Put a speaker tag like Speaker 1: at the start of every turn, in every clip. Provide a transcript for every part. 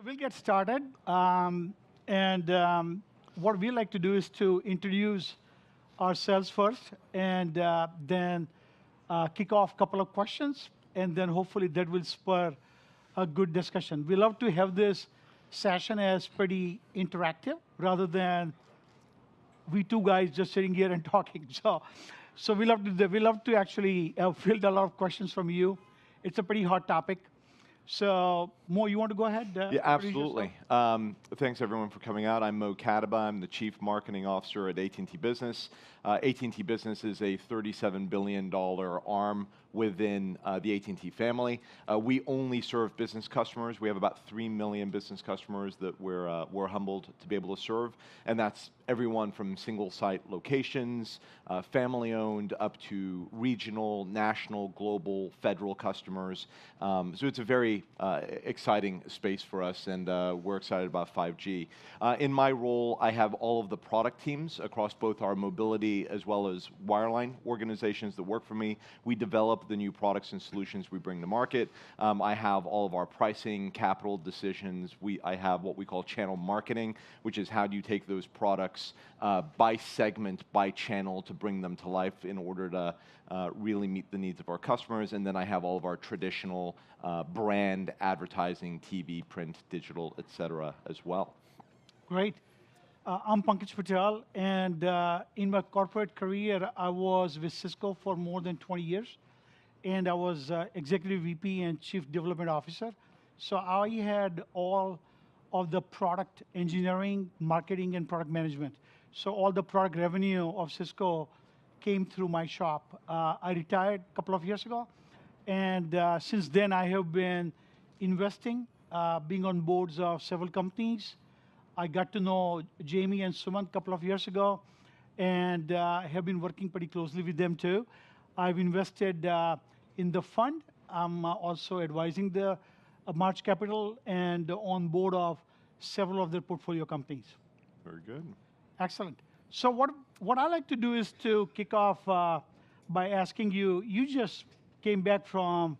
Speaker 1: So we'll get started. And what we like to do is to introduce ourselves first and then kick off a couple of questions. And then hopefully that will spur a good discussion. We love to have this session as pretty interactive rather than we two guys just sitting here and talking. So we love to actually field a lot of questions from you. It's a pretty hot topic. So Mo, you want to go ahead?
Speaker 2: Yeah, absolutely. Thanks everyone for coming out. I'm Mo Katibeh. I'm the Chief Marketing Officer at AT&T Business. AT&T Business is a $37 billion arm within the AT&T family. We only serve business customers. We have about 3 million business customers that we're humbled to be able to serve, and that's everyone from single-site locations, family-owned, up to regional, national, global, federal customers. So it's a very exciting space for us, and we're excited about 5G. In my role, I have all of the product teams across both our mobility as well as wireline organizations that work for me. We develop the new products and solutions we bring to market. I have all of our pricing, capital decisions. I have what we call channel marketing, which is how do you take those products by segment, by channel to bring them to life in order to really meet the needs of our customers. And then I have all of our traditional brand advertising, TV, print, digital, et cetera, as well.
Speaker 1: Great. I'm Pankaj Patel, and in my corporate career, I was with Cisco for more than 20 years, and I was Executive VP and Chief Development Officer. So I had all of the product engineering, marketing, and product management. So all the product revenue of Cisco came through my shop. I retired a couple of years ago, and since then I have been investing, being on boards of several companies. I got to know Jamie and Sumant a couple of years ago, and have been working pretty closely with them too. I've invested in the fund. I'm also advising the March Capital and on board of several of their portfolio companies.
Speaker 2: Very good.
Speaker 1: Excellent. So what I like to do is to kick off by asking you, you just came back from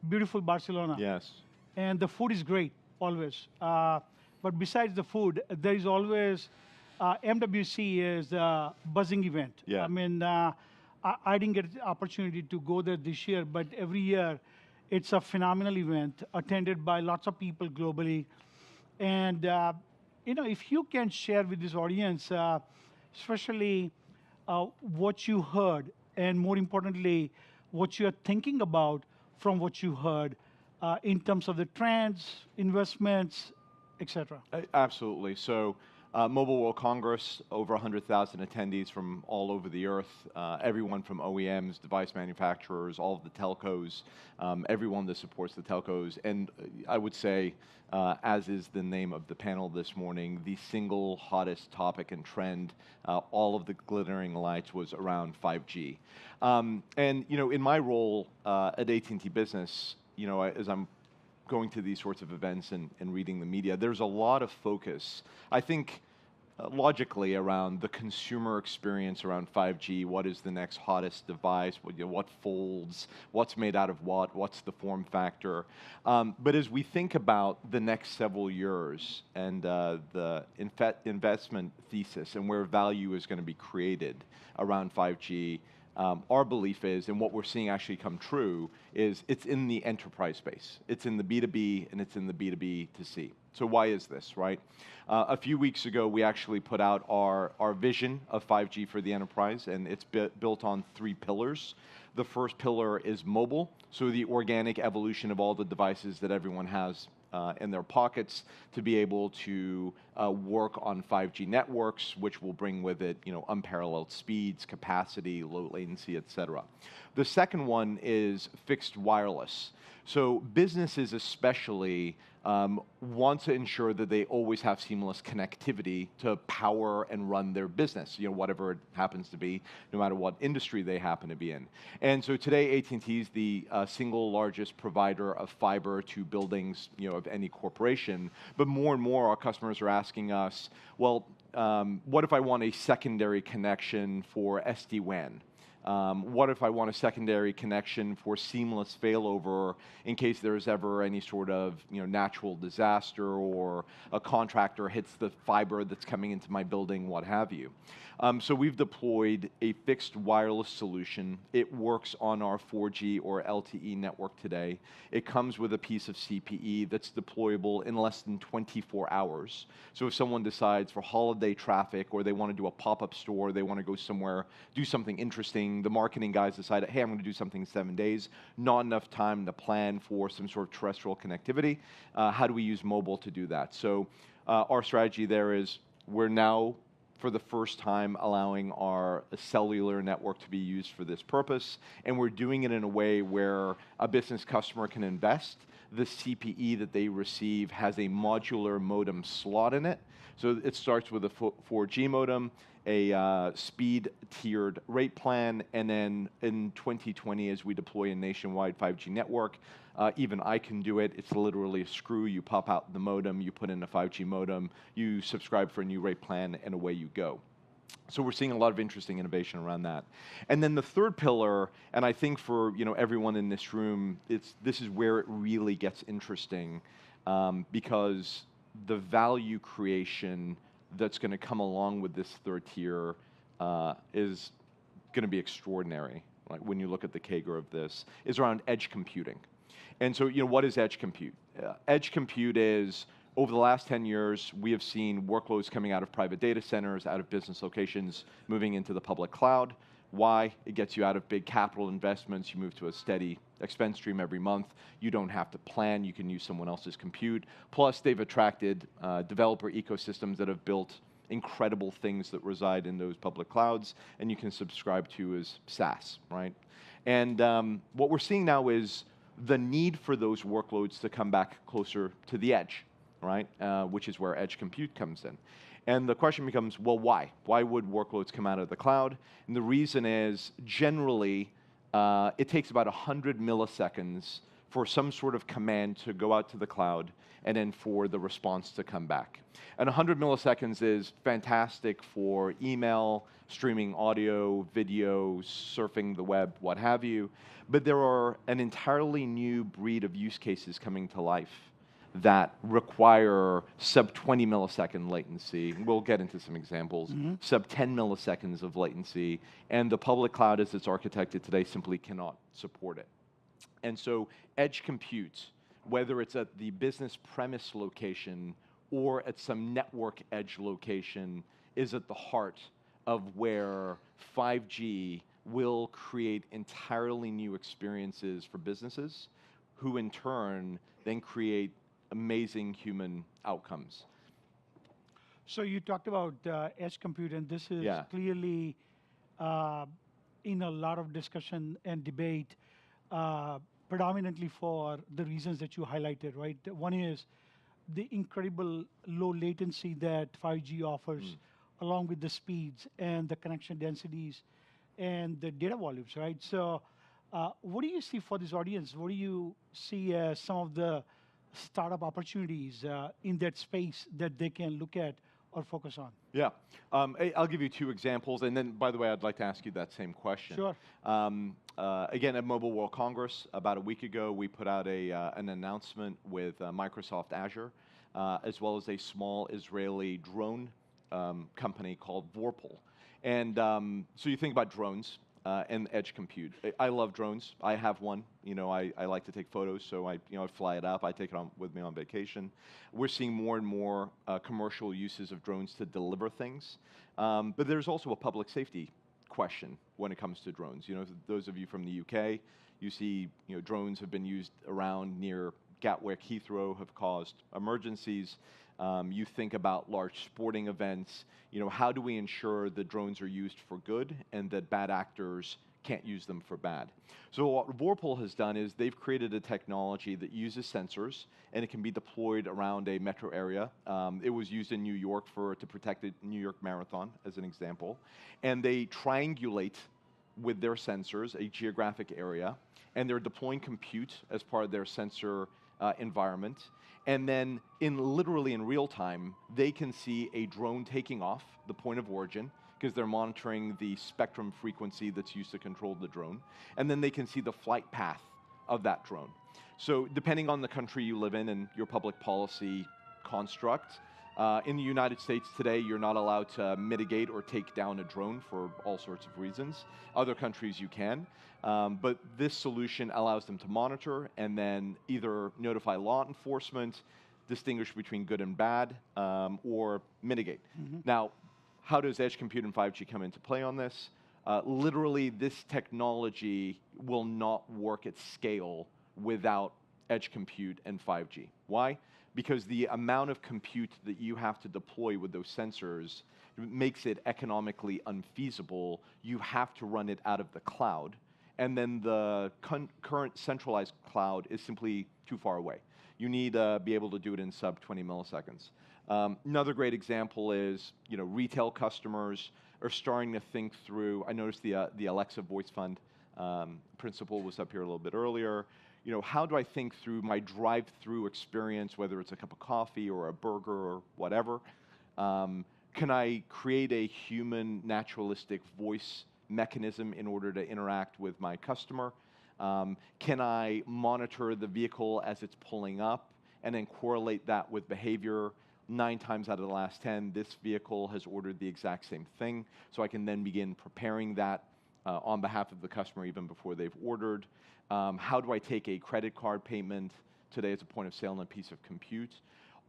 Speaker 1: beautiful Barcelona.
Speaker 2: Yes.
Speaker 1: And the food is great, always. But besides the food, there is always, MWC is a buzzing event.
Speaker 2: Yeah.
Speaker 1: I mean, I didn't get the opportunity to go there this year, but every year it's a phenomenal event attended by lots of people globally. And if you can share with this audience, especially what you heard, and more importantly, what you're thinking about from what you heard in terms of the trends, investments, et cetera.
Speaker 2: Absolutely. So Mobile World Congress, over 100,000 attendees from all over the earth, everyone from OEMs, device manufacturers, all of the telcos, everyone that supports the telcos. And I would say, as is the name of the panel this morning, the single hottest topic and trend, all of the glittering lights, was around 5G. And in my role at AT&T Business, as I'm going to these sorts of events and reading the media, there's a lot of focus, I think, logically, around the consumer experience around 5G. What is the next hottest device? What folds? What's made out of what? What's the form factor? But as we think about the next several years and the investment thesis and where value is going to be created around 5G, our belief is, and what we're seeing actually come true, is it's in the enterprise space. It's in the B2B and it's in the B2B to C. So why is this, right? A few weeks ago, we actually put out our vision of 5G for the enterprise, and it's built on 3 pillars. The first pillar is mobile, so the organic evolution of all the devices that everyone has in their pockets to be able to work on 5G networks, which will bring with it unparalleled speeds, capacity, low latency, et cetera. The second one is fixed wireless. So businesses especially want to ensure that they always have seamless connectivity to power and run their business, whatever it happens to be, no matter what industry they happen to be in. And so today, AT&T is the single largest provider of fiber to buildings, of any corporation. But more and more, our customers are asking us, well, what if I want a secondary connection for SD-WAN? What if I want a secondary connection for seamless failover in case there's ever any sort of natural disaster or a contractor hits the fiber that's coming into my building, what have you. So we've deployed a fixed wireless solution. It works on our 4G or LTE network today. It comes with a piece of CPE that's deployable in less than 24 hours. So if someone decides for holiday traffic or they want to do a pop-up store, they want to go somewhere, do something interesting, the marketing guys decide, hey, I'm going to do something in 7 days, not enough time to plan for some sort of terrestrial connectivity. How do we use mobile to do that? So our strategy there is we're now, for the first time, allowing our cellular network to be used for this purpose, and we're doing it in a way where a business customer can invest. The CPE that they receive has a modular modem slot in it. So it starts with a 4G modem, a speed-tiered rate plan, and then in 2020, as we deploy a nationwide 5G network, even I can do it. It's literally a screw. You pop out the modem, you put in a 5G modem, you subscribe for a new rate plan, and away you go. So we're seeing a lot of interesting innovation around that. And then the third pillar, and I think for everyone in this room, this is where it really gets interesting, because the value creation that's going to come along with this third tier is going to be extraordinary. Like when you look at the CAGR of this, is around edge computing. And so, what is edge compute? Edge compute is, over the last 10 years, we have seen workloads coming out of private data centers, out of business locations, moving into the public cloud. Why? It gets you out of big capital investments. You move to a steady expense stream every month. You don't have to plan. You can use someone else's compute. Plus, they've attracted developer ecosystems that have built incredible things that reside in those public clouds, and you can subscribe to as SaaS, right? And what we're seeing now is the need for those workloads to come back closer to the edge, right? Which is where edge compute comes in. And the question becomes, well, why? Why would workloads come out of the cloud? And the reason is, generally, it takes about 100 milliseconds for some sort of command to go out to the cloud and then for the response to come back. And 100 milliseconds is fantastic for email, streaming audio, video, surfing the web, what have you. But there are an entirely new breed of use cases coming to life that require sub 20 millisecond latency. We'll get into some examples. Sub 10 milliseconds of latency, and the public cloud as it's architected today simply cannot support it. And so edge compute, whether it's at the business premise location or at some network edge location, is at the heart of where 5G will create entirely new experiences for businesses, who in turn then create amazing human outcomes.
Speaker 1: So you talked about edge compute, and this is clearly in a lot of discussion and debate, predominantly for the reasons that you highlighted, right? One is the incredible low latency that 5G offers, along with the speeds and the connection densities and the data volumes, right? So what do you see for this audience? What do you see as some of the startup opportunities in that space that they can look at or focus on?
Speaker 2: Yeah, I'll give you two examples, and then, by the way, I'd like to ask you that same question.
Speaker 1: Sure.
Speaker 2: Again, at Mobile World Congress, about a week ago, we put out an announcement with Microsoft Azure, as well as a small Israeli drone company called Vorpal. And so you think about drones and edge compute. I love drones. I have one. I like to take photos, so I fly it up. I take it with me on vacation. We're seeing more and more commercial uses of drones to deliver things. But there's also a public safety question when it comes to drones. Those of you from the UK, you see drones have been used around near Gatwick, Heathrow, have caused emergencies. You think about large sporting events. How do we ensure that drones are used for good and that bad actors can't use them for bad? So what Vorpal has done is they've created a technology that uses sensors, and it can be deployed around a metro area. It was used in New York to protect the New York Marathon, as an example. And they triangulate with their sensors a geographic area, and they're deploying compute as part of their sensor environment. And then literally in real time, they can see a drone taking off, the point of origin, because they're monitoring the spectrum frequency that's used to control the drone. And then they can see the flight path of that drone. So depending on the country you live in and your public policy construct, in the United States today, you're not allowed to mitigate or take down a drone for all sorts of reasons. Other countries you can, but this solution allows them to monitor and then either notify law enforcement, distinguish between good and bad, or mitigate. Now, how does edge compute and 5G come into play on this? Literally, this technology will not work at scale without edge compute and 5G. Why? Because the amount of compute that you have to deploy with those sensors makes it economically unfeasible. You have to run it out of the cloud, and then the current centralized cloud is simply too far away. You need to be able to do it in sub 20 milliseconds. Another great example is, retail customers are starting to think through. I noticed the Alexa Voice Fund principal was up here a little bit earlier. How do I think through my drive-through experience, whether it's a cup of coffee or a burger or whatever? Can I create a human naturalistic voice mechanism in order to interact with my customer? Can I monitor the vehicle as it's pulling up and then correlate that with behavior? 9 times out of the last 10, this vehicle has ordered the exact same thing, so I can then begin preparing that on behalf of the customer even before they've ordered. How do I take a credit card payment today as a point of sale and a piece of compute?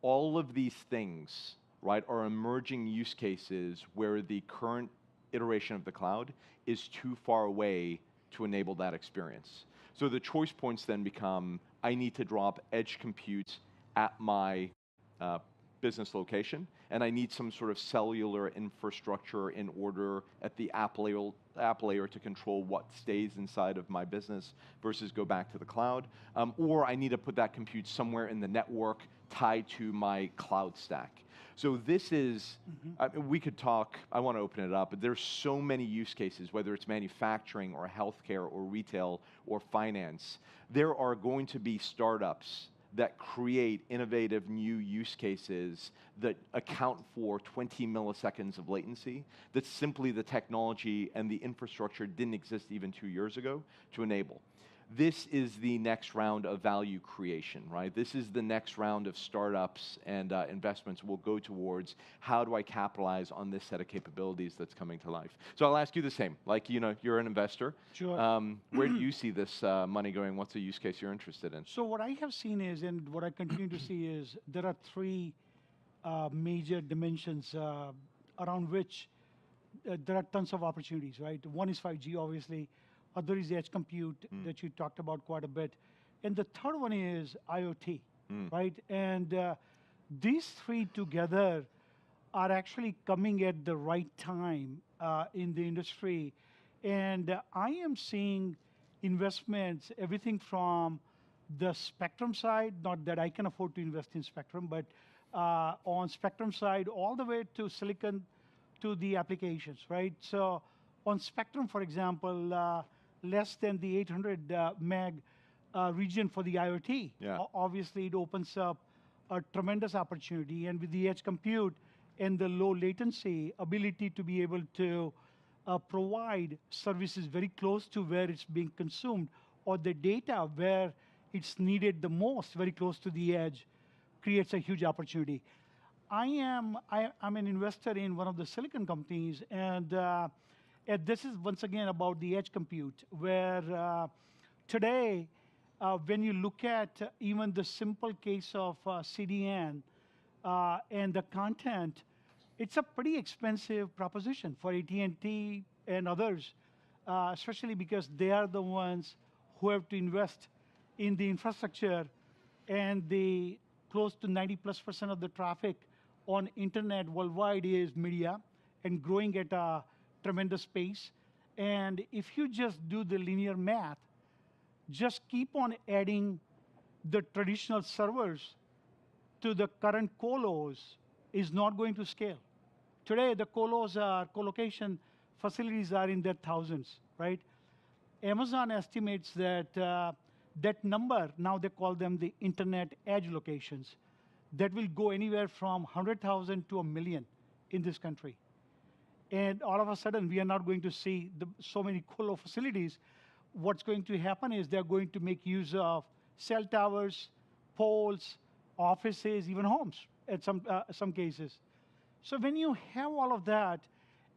Speaker 2: All of these things, right, are emerging use cases where the current iteration of the cloud is too far away to enable that experience. So the choice points then become, I need to drop edge compute at my business location, and I need some sort of cellular infrastructure in order at the app layer to control what stays inside of my business versus go back to the cloud. Or I need to put that compute somewhere in the network tied to my cloud stack. So this is, we could talk, I want to open it up, but there's so many use cases, whether it's manufacturing or healthcare or retail or finance. There are going to be startups that create innovative new use cases that account for 20 milliseconds of latency, that simply the technology and the infrastructure didn't exist even 2 years ago to enable. This is the next round of value creation, right? This is the next round of startups and investments will go towards how do I capitalize on this set of capabilities that's coming to life. So I'll ask you the same, like, you're an investor.
Speaker 1: Sure.
Speaker 2: Where do you see this money going? What's the use case you're interested in?
Speaker 1: So what I have seen is, and what I continue to see is, there are 3 major dimensions around which there are tons of opportunities, right? One is 5G, obviously. Other is edge compute that you talked about quite a bit. And the third one is IoT, right? And these 3 together are actually coming at the right time in the industry. And I am seeing investments, everything from the spectrum side, not that I can afford to invest in spectrum, but on spectrum side, all the way to silicon to the applications, right? So on spectrum, for example, less than the 800 meg region for the IoT.
Speaker 2: Yeah.
Speaker 1: Obviously, it opens up a tremendous opportunity. And with the edge compute and the low latency ability to be able to provide services very close to where it's being consumed, or the data where it's needed the most, very close to the edge, creates a huge opportunity. I'm an investor in one of the silicon companies, and this is once again about the edge compute, where today, when you look at even the simple case of CDN and the content, it's a pretty expensive proposition for AT&T and others, especially because they are the ones who have to invest in the infrastructure, and the close to 90+% of the traffic on internet worldwide is media and growing at a tremendous pace. And if you just do the linear math, just keep on adding the traditional servers to the current colos is not going to scale. Today, the colocation facilities are in their thousands, right? Amazon estimates that that number, now they call them the internet edge locations, that will go anywhere from 100,000 to 1 million in this country. and all of a sudden we are not going to see so many colo facilities. What's going to happen is they're going to make use of cell towers, poles, offices, even homes at some cases. So when you have all of that,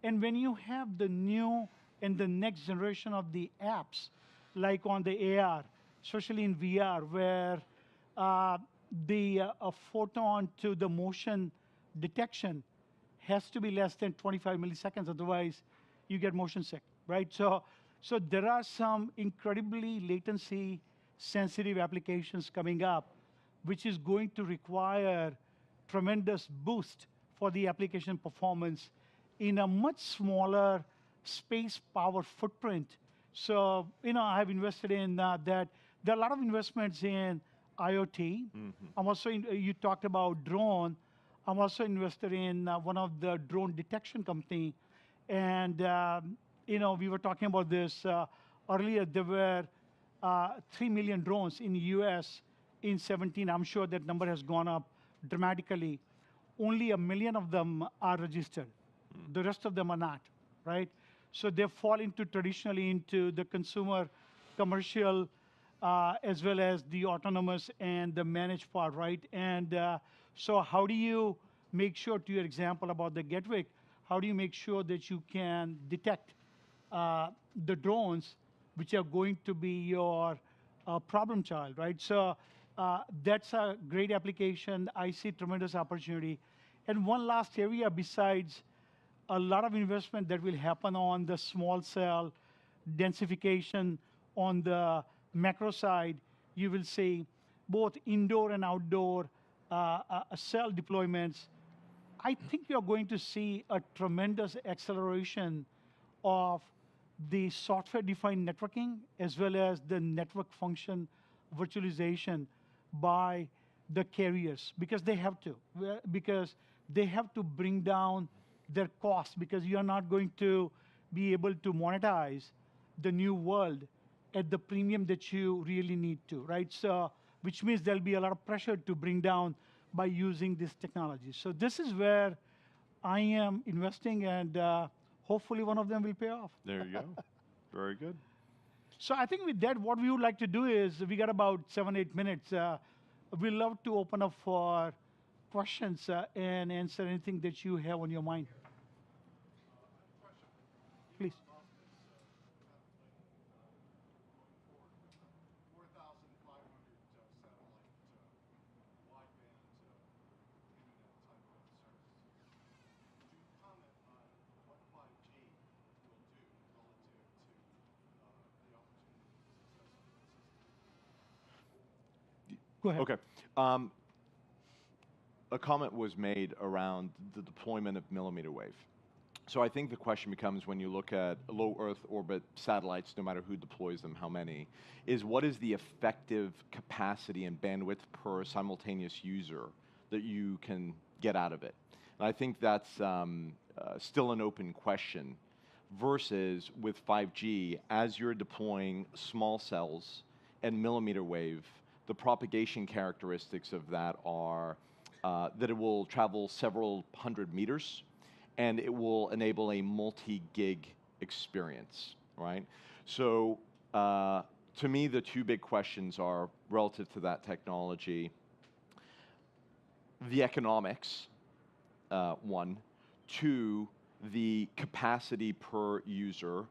Speaker 1: and when you have the new and the next generation of the apps, like on the AR, especially in VR, where uh, the photon to the motion detection has to be less than 25 milliseconds, otherwise you get motion sick, right? So there are some incredibly latency sensitive applications coming up, which is going to require tremendous boost for the application performance in a much smaller space power footprint. So, I have invested in that. There are a lot of investments in IoT. I'm also you talked about drone. I'm also invested in one of the drone detection company, and we were talking about this earlier. There were 3 million drones in the U.S. in 17. I'm sure that number has gone up dramatically. Only 1 million of them are registered. The rest of them are not, right? So they fall into traditionally into the consumer, commercial, as well as the autonomous and the managed part, right? And so how do you make sure, to your example about the gateway, how do you make sure that you can detect the drones which are going to be your problem child, right? So that's a great application. I see tremendous opportunity. And one last area besides a lot of investment that will happen on the small cell densification on the macro side, you will see both indoor and outdoor cell deployments. I think you're going to see a tremendous acceleration of the software-defined networking as well as the network function virtualization by the carriers because they have to, because they have to bring down their costs because you're not going to be able to monetize the new world at the premium that you really need to, right? So, which means there'll be a lot of pressure to bring down by using this technology. So this is where I am investing, and hopefully one of them will pay off.
Speaker 2: There you go. Very good.
Speaker 1: So I think with that, what we would like to do is we got about 7, 8 minutes. We love to open up for questions and answer anything that you have on your mind. Please. Go ahead.
Speaker 2: Okay. A comment was made around the deployment of millimeter wave. So I think the question becomes when you look at low Earth orbit satellites, no matter who deploys them, how many, is what is the effective capacity and bandwidth per simultaneous user that you can get out of it? And I think that's still an open question versus with 5G, as you're deploying small cells and millimeter wave, the propagation characteristics of that are that it will travel several hundred meters, and it will enable a multi-gig experience, right? So to me, the two big questions are relative to that technology, the economics, one, two, the capacity per user,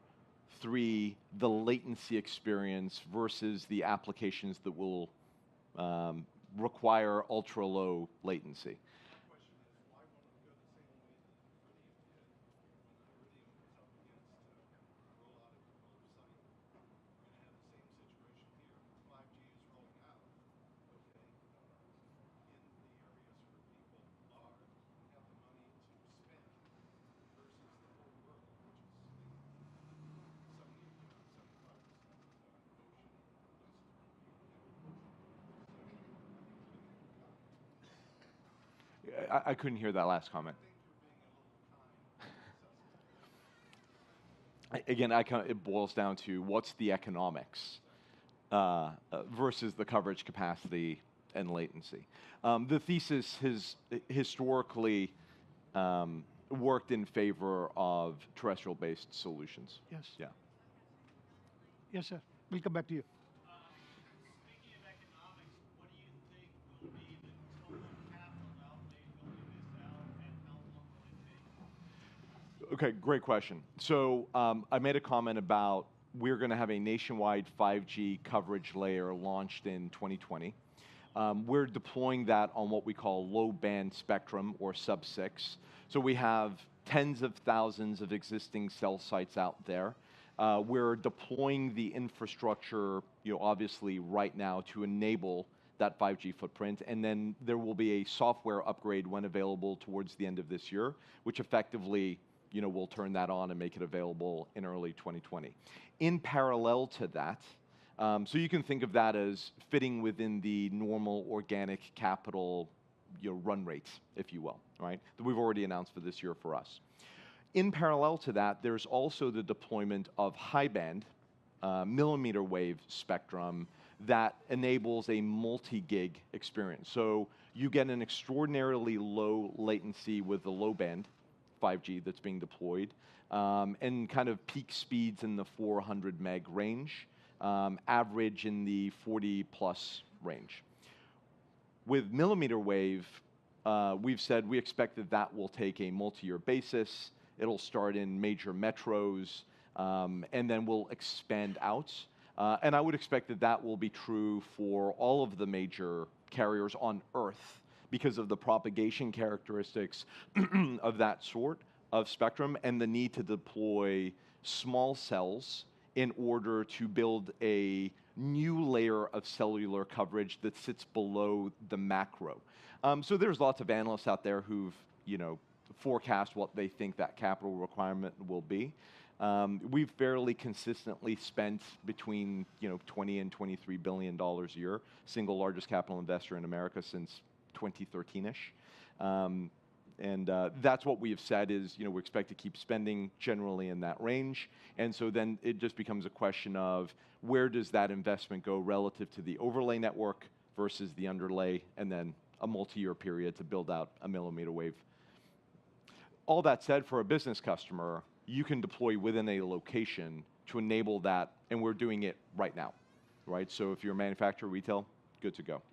Speaker 2: three, the latency experience versus the applications that will require ultra-low latency. I couldn't hear that last comment. Again, it boils down to what's the economics versus the coverage capacity and latency. The thesis has historically worked in favor of terrestrial-based solutions.
Speaker 1: Yes.
Speaker 2: Yeah.
Speaker 1: Yes, sir. We'll come back to you.
Speaker 3: Speaking of economics, what do you think will be the total capital outlay building this out, and how long will it take?
Speaker 2: Okay, great question. So I made a comment about we're going to have a nationwide 5G coverage layer launched in 2020. We're deploying that on what we call low-band spectrum, or sub-6. So we have tens of thousands of existing cell sites out there. We're deploying the infrastructure, obviously right now to enable that 5G footprint, and then there will be a software upgrade when available towards the end of this year, which effectively, will turn that on and make it available in early 2020. In parallel to that, so you can think of that as fitting within the normal organic capital run rates, if you will, right? That we've already announced for this year for us. In parallel to that, there's also the deployment of high-band millimeter wave spectrum that enables a multi-gig experience. So you get an extraordinarily low latency with the low-band 5G that's being deployed, and kind of peak speeds in the 400 meg range, average in the 40+ range. With millimeter wave, we've said we expect that will take a multi-year basis. It'll start in major metros, and then we'll expand out. And I would expect that will be true for all of the major carriers on Earth because of the propagation characteristics of that sort of spectrum and the need to deploy small cells in order to build a new layer of cellular coverage that sits below the macro. So there's lots of analysts out there who've, forecast what they think that capital requirement will be. We've fairly consistently spent between, $20 and $23 billion a year, single largest capital investor in America since 2013-ish. And that's what we have said is, we expect to keep spending generally in that range. And so then it just becomes a question of where does that investment go relative to the overlay network versus the underlay, and then a multi-year period to build out a millimeter wave. All that said, for a business customer, you can deploy within a location to enable that, and we're doing it right now, right? So if you're a manufacturer, retail, good to go.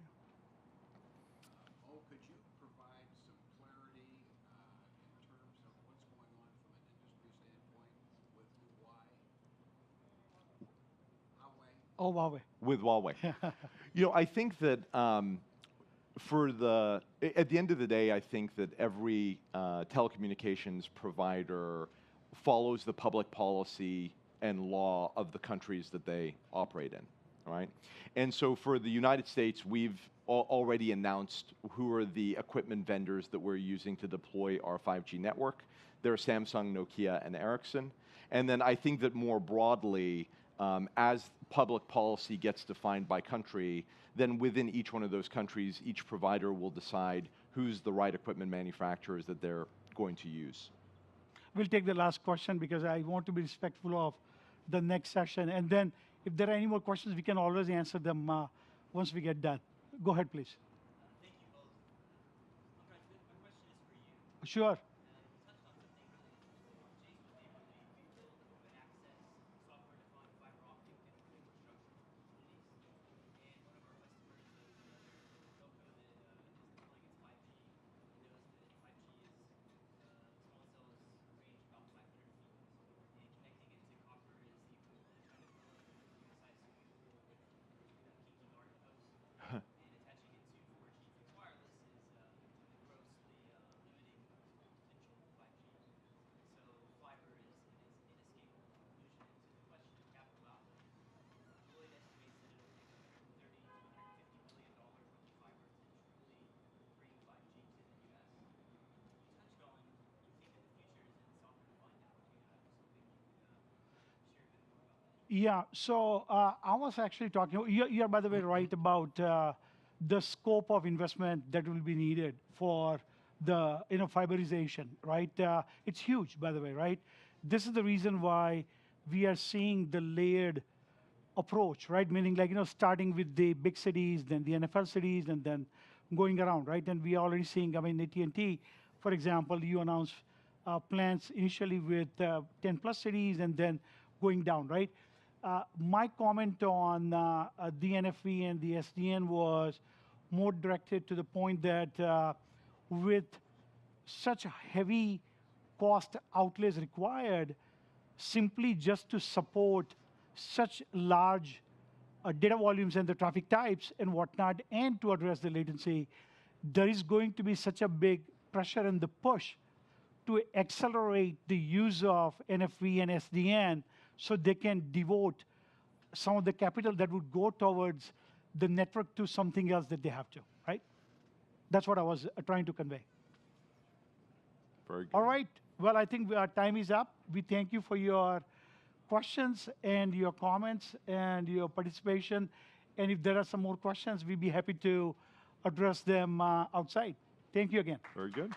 Speaker 4: Could you provide some clarity in terms of what's going on from an industry standpoint with Huawei?
Speaker 1: Oh, Huawei.
Speaker 2: With Huawei. I think that at the end of the day, I think that every telecommunications provider follows the public policy and law of the countries that they operate in, right? And so for the United States, we've already announced who are the equipment vendors that we're using to deploy our 5G network. They're Samsung, Nokia, and Ericsson. And then I think that more broadly, as public policy gets defined by country, then within each one of those countries, each provider will decide who's the right equipment manufacturers that they're going to use.
Speaker 1: We'll take the last question because I want to be respectful of the next session. And then if there are any more questions, we can always answer them once we get done. Go ahead, please.
Speaker 3: Thank you both. Pankaj, my question is for you.
Speaker 1: Sure.
Speaker 3: You touched on something really Jason was neighborly. We build open access, software-defined fiber optic network infrastructure opportunities. And one of our customers, another telco that is deploying its 5G, knows that 5G is small cells range about 500 feet. And connecting it to copper is the equivalent of trying to fill up a medium-sized swimming pool with kinky garden hose. And attaching it to 4G fixed wireless is grossly limiting the potential of 5G. So fiber is an inescapable conclusion. And to the question of capital outlay, Lloyd estimates that it'll take $130 to $150 billion worth of fiber to truly bring 5G to the U.S. You touched on, you think that the future is in software-defined networking. I was hoping you could share a bit more about that.
Speaker 1: Yeah, so I was actually talking, you're by the way right about the scope of investment that will be needed for the fiberization, right? It's huge, by the way, right? This is the reason why we are seeing the layered approach, right? Meaning like, starting with the big cities, then the NFL cities, and then going around, right? And we are already seeing, I mean, AT&T, for example, you announced plans initially with 10 plus cities and then going down, right? My comment on the NFV and the SDN was more directed to the point that with such heavy cost outlays required, simply just to support such large data volumes and the traffic types and whatnot, and to address the latency, there is going to be such a big pressure and the push to accelerate the use of NFV and SDN so they can devote some of the capital that would go towards the network to something else that they have to, right? That's what I was trying to convey.
Speaker 2: Very good.
Speaker 1: All right. Well, I think our time is up. We thank you for your questions and your comments and your participation. And if there are some more questions, we'd be happy to address them outside. Thank you again.
Speaker 2: Very good.